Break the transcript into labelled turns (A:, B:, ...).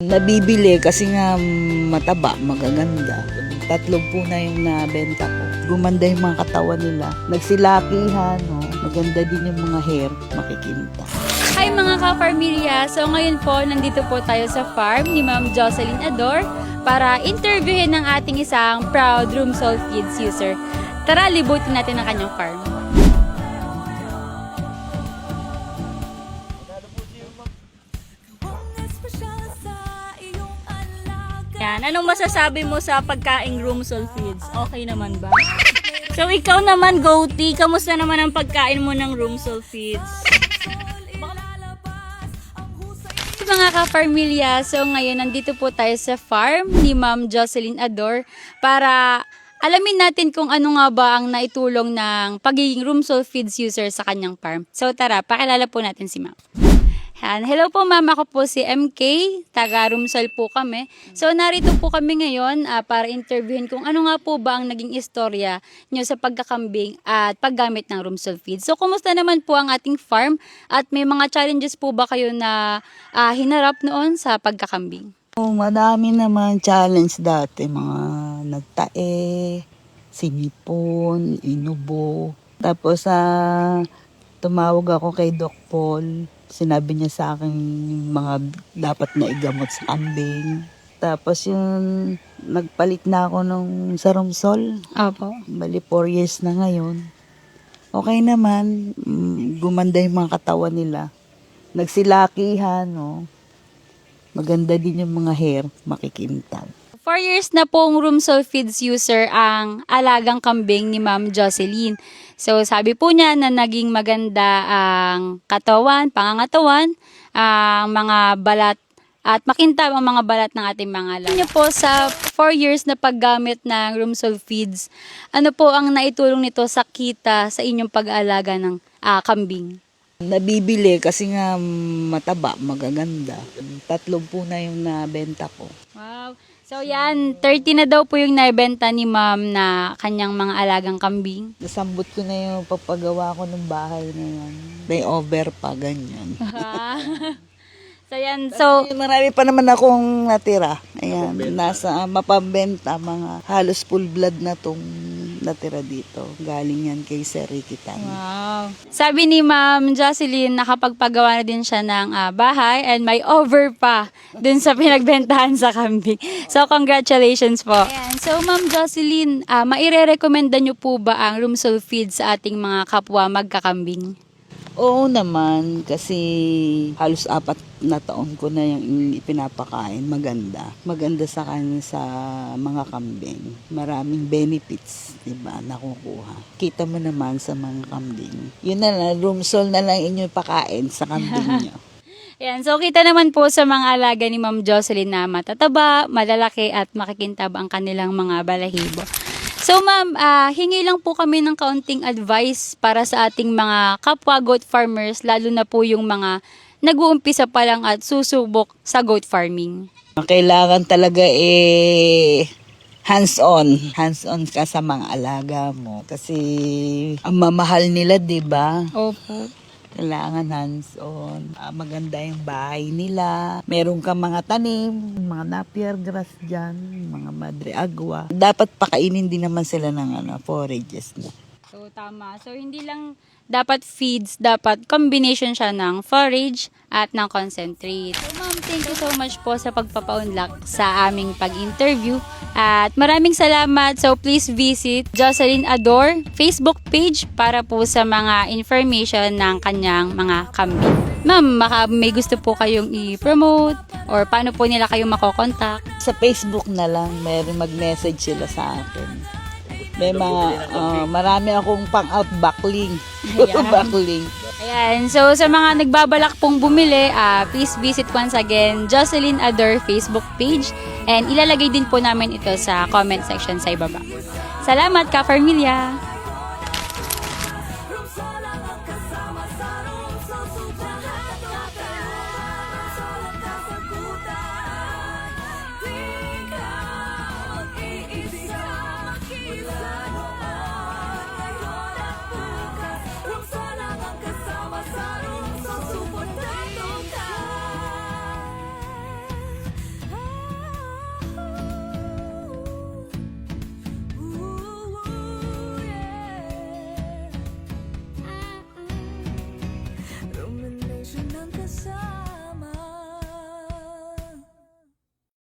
A: Nabibili kasi nga mataba, magaganda. Tatlong po na yung nabenta ko. Gumanda yung mga katawan nila. Nagsilakihan, no? Maganda din yung mga hair, makikinta.
B: Hi mga ka-Farmilla! So ngayon po, nandito po tayo sa farm ni Ma'am Jocelyn Ador para interviewin ng ating isang proud Rumsol Feeds user. Tara, libutin natin ang kanyang farm. Yan, anong masasabi mo sa pagkaing Rumsol Feeds? Okay naman ba? So ikaw naman, Goatee, kamusta naman ang pagkain mo ng Rumsol Feeds? Mga ka-Farmilla, so ngayon nandito po tayo sa farm ni Ma'am Jocelyn Ador para alamin natin kung ano nga ba ang naitulong ng pagiging Rumsol Feeds user sa kanyang farm. So tara, pakilala po natin si Ma'am. Hello po ma'am, ako po si MK, taga Rumsol po kami. So narito po kami ngayon para interviewin kung ano nga po ba ang naging istorya nyo sa pagkakambing at paggamit ng Rumsol Feeds. So kumusta naman po ang ating farm at may mga challenges po ba kayo na hinarap noon sa pagkakambing?
A: Madami naman challenge dati, mga nagtae, sinipon, inubo. Tapos tumawag ako kay Doc Paul. Sinabi niya sa akin mga dapat na igamot sa kambing. Tapos yun, nagpalit na ako sa Rumsol.
B: Opo.
A: Bali 4 years na ngayon. Okay naman, gumanda yung mga katawan nila. Nagsilakihan, no? Maganda din yung mga hair, makikintab.
B: 4 years na pong Rumsol Feeds user ang alagang kambing ni Ma'am Jocelyn. So sabi po niya na naging maganda ang katawan, pangangatawan, ang mga balat at makintab ang mga balat ng ating mga alaga. Ano po sa 4 years na paggamit ng Rumsol Feeds, ano po ang naitulong nito sa kita sa inyong pag-aalaga ng kambing?
A: Nabibili kasi nga mataba, magaganda. Tatlong po na yung nabenta ko.
B: Wow. So yan, 30 na daw po yung naibenta ni Ma'am na kanyang mga alagang kambing.
A: Nasambot ko na yung papagawa ko ng bahay na yan. May over pa, ganyan.
B: So yan, so
A: Marami pa naman akong natira. Ayan, nasa mapambenta, mga halos full blood na tong natira dito. Galing yan kay Sir Ricky Tan.
B: wow. Sabi ni Ma'am Jocelyn, nakapagpagawa na din siya ng bahay and may over pa dun sa pinagbentahan sa kambing. So, congratulations po. Ayan. So, Ma'am Jocelyn, maire-recommenda nyo po ba ang Rumsol Feeds sa ating mga kapwa magkakambing?
A: Oo naman, kasi halos 4 na taon ko na yung ipinapakain. Maganda. Maganda sa kanya sa mga kambing. Maraming benefits, diba, nakukuha. Kita mo naman sa mga kambing. Yun na lang, Rumsol na lang inyo pakain sa kambing nyo.
B: Ayan, so kita naman po sa mga alaga ni Ma'am Jocelyn na matataba, malalaki at makikintab ang kanilang mga balahibo. So ma'am, hingi lang po kami ng kaunting advice para sa ating mga kapwa goat farmers, lalo na po yung mga nag-uumpisa pa lang at susubok sa goat farming.
A: Kailangan talaga hands-on. Hands-on ka sa mga alaga mo. Kasi ang mamahal nila, diba?
B: Opo.
A: Kailangan hands-on. Maganda yung bahay nila. Meron ka mga tanim, mga napier grass dyan, mga madre agua. Dapat pakainin din naman sila ng forages na.
B: So tama. So hindi lang dapat feeds, dapat combination siya ng forage at ng concentrate. So ma'am, thank you so much po sa pagpapaunlak sa aming pag-interview. At maraming salamat. So please visit Jocelyn Ador Facebook page para po sa mga information ng kanyang mga kambing. Ma'am, may gusto po kayong i-promote or paano po nila kayo makokontak?
A: Sa Facebook na lang, meron mag-message sila sa akin. May mga, marami akong pang-out backlink. Backlink.
B: Ayan, so sa mga nagbabalak pong bumili, please visit once again Jocelyn Ador Facebook page and ilalagay din po namin ito sa comment section sa ibaba. Salamat ka, Farmilla!